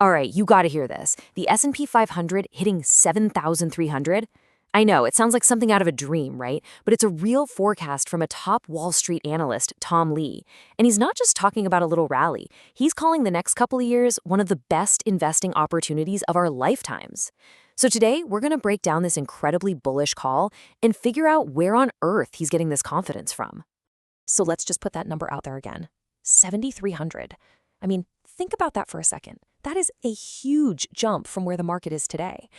All right, you got to hear this. The S&P 500 hitting 7,300. I know, it sounds like something out of a dream, right? But it's a real forecast from a top Wall Street analyst, Tom Lee. And he's not just talking about a little rally. He's calling the next couple of years one of the best investing opportunities of our lifetimes. So today, we're going to break down this incredibly bullish call and figure out where on earth he's getting this confidence from. So let's just put that number out there again. 7,300. I mean, think about that for a second. That is a huge jump from where the market is today.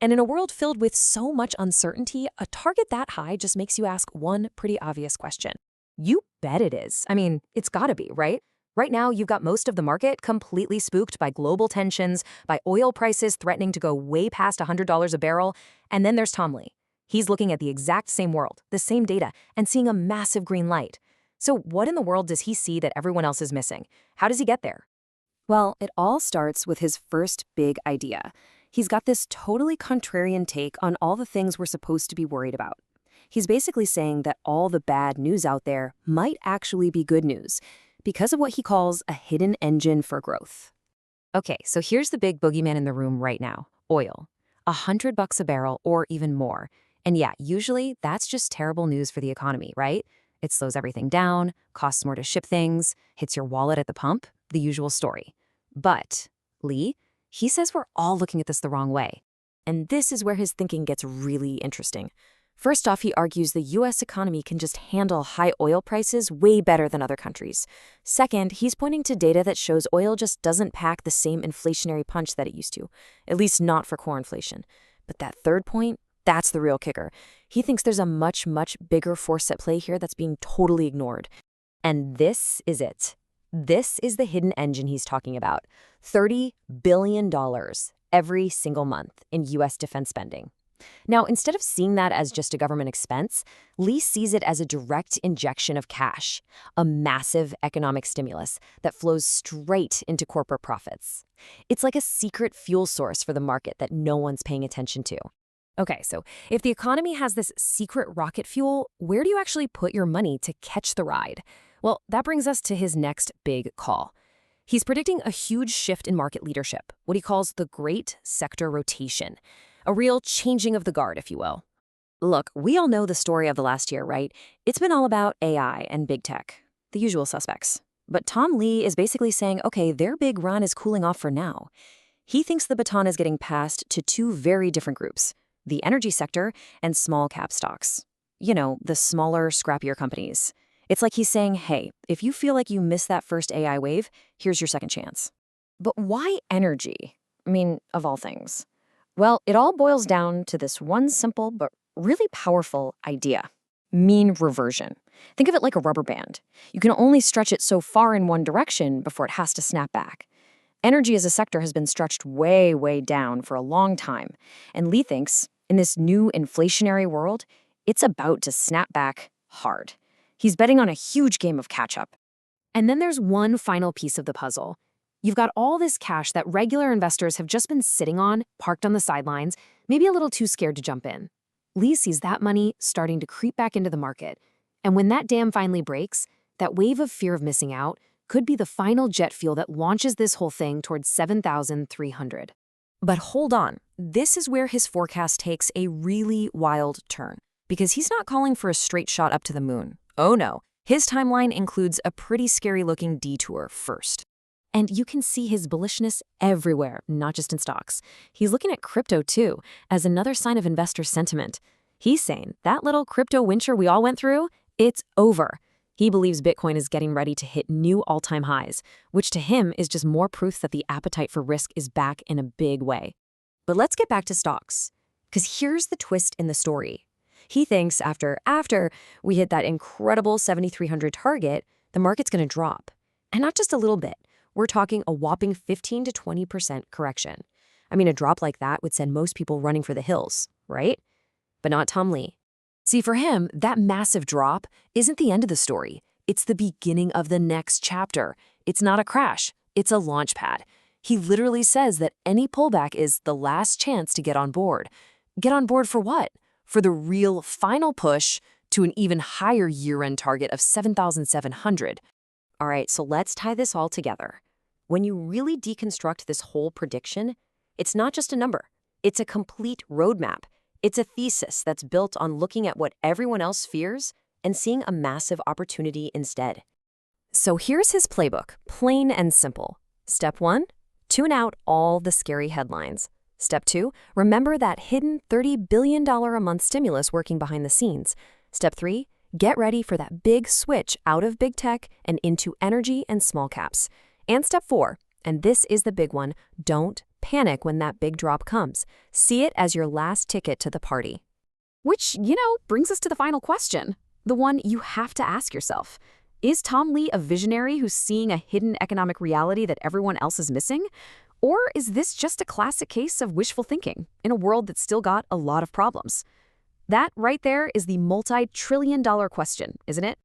And in a world filled with so much uncertainty, a target that high just makes you ask one pretty obvious question. You bet it is. I mean, it's gotta be, right? Right now, you've got most of the market completely spooked by global tensions, by oil prices threatening to go way past $100 a barrel, and then there's Tom Lee. He's looking at the exact same world, the same data, and seeing a massive green light. So what in the world does he see that everyone else is missing? How does he get there? Well, it all starts with his first big idea. He's got this totally contrarian take on all the things we're supposed to be worried about. He's basically saying that all the bad news out there might actually be good news because of what he calls a hidden engine for growth. Okay, so here's the big boogeyman in the room right now, oil. $100 a barrel or even more. And yeah, usually that's just terrible news for the economy, right? It slows everything down, costs more to ship things, hits your wallet at the pump, the usual story. But Lee, he says we're all looking at this the wrong way. And this is where his thinking gets really interesting. First off, he argues the U.S. economy can just handle high oil prices way better than other countries. Second, he's pointing to data that shows oil just doesn't pack the same inflationary punch that it used to, at least not for core inflation. But that third point, that's the real kicker. He thinks there's a much, much bigger force at play here that's being totally ignored. And this is it. This is the hidden engine he's talking about. $30 billion every single month in U.S. defense spending. Now, instead of seeing that as just a government expense, Lee sees it as a direct injection of cash, a massive economic stimulus that flows straight into corporate profits. It's like a secret fuel source for the market that no one's paying attention to. Okay, so if the economy has this secret rocket fuel, where do you actually put your money to catch the ride? Well, that brings us to his next big call. He's predicting a huge shift in market leadership, what he calls the Great Sector Rotation, a real changing of the guard, if you will. Look, we all know the story of the last year, right? It's been all about AI and big tech, the usual suspects. But Tom Lee is basically saying, okay, their big run is cooling off for now. He thinks the baton is getting passed to two very different groups, the energy sector and small cap stocks. You know, the smaller, scrappier companies. It's like he's saying, hey, if you feel like you missed that first AI wave, here's your second chance. But why energy? I mean, of all things. Well, it all boils down to this one simple but really powerful idea. Mean reversion. Think of it like a rubber band. You can only stretch it so far in one direction before it has to snap back. Energy as a sector has been stretched way, way down for a long time. And Lee thinks, in this new inflationary world, it's about to snap back hard. He's betting on a huge game of catch-up. And then there's one final piece of the puzzle. You've got all this cash that regular investors have just been sitting on, parked on the sidelines, maybe a little too scared to jump in. Lee sees that money starting to creep back into the market. And when that dam finally breaks, that wave of fear of missing out could be the final jet fuel that launches this whole thing towards 7,300. But hold on, this is where his forecast takes a really wild turn. Because he's not calling for a straight shot up to the moon. Oh no, his timeline includes a pretty scary-looking detour first. And you can see his bullishness everywhere, not just in stocks. He's looking at crypto too, as another sign of investor sentiment. He's saying that little crypto winter we all went through, it's over. He believes Bitcoin is getting ready to hit new all-time highs, which to him is just more proof that the appetite for risk is back in a big way. But let's get back to stocks, because here's the twist in the story. He thinks after we hit that incredible 7,300 target, the market's going to drop. And not just a little bit. We're talking a whopping 15 to 20% correction. I mean, a drop like that would send most people running for the hills, right? But not Tom Lee. See, for him, that massive drop isn't the end of the story. It's the beginning of the next chapter. It's not a crash. It's a launch pad. He literally says that any pullback is the last chance to get on board. Get on board for what? For the real final push to an even higher year-end target of 7,700. All right, so let's tie this all together. When you really deconstruct this whole prediction, it's not just a number. It's a complete roadmap. It's a thesis that's built on looking at what everyone else fears and seeing a massive opportunity instead. So here's his playbook, plain and simple. Step 1, tune out all the scary headlines. Step 2, remember that hidden $30 billion a month stimulus working behind the scenes. Step 3, get ready for that big switch out of big tech and into energy and small caps. And step 4, and this is the big one, don't panic when that big drop comes. See it as your last ticket to the party. Which, brings us to the final question, the one you have to ask yourself. Is Tom Lee a visionary who's seeing a hidden economic reality that everyone else is missing? Or is this just a classic case of wishful thinking in a world that's still got a lot of problems? That right there is the multi-trillion-dollar question, isn't it?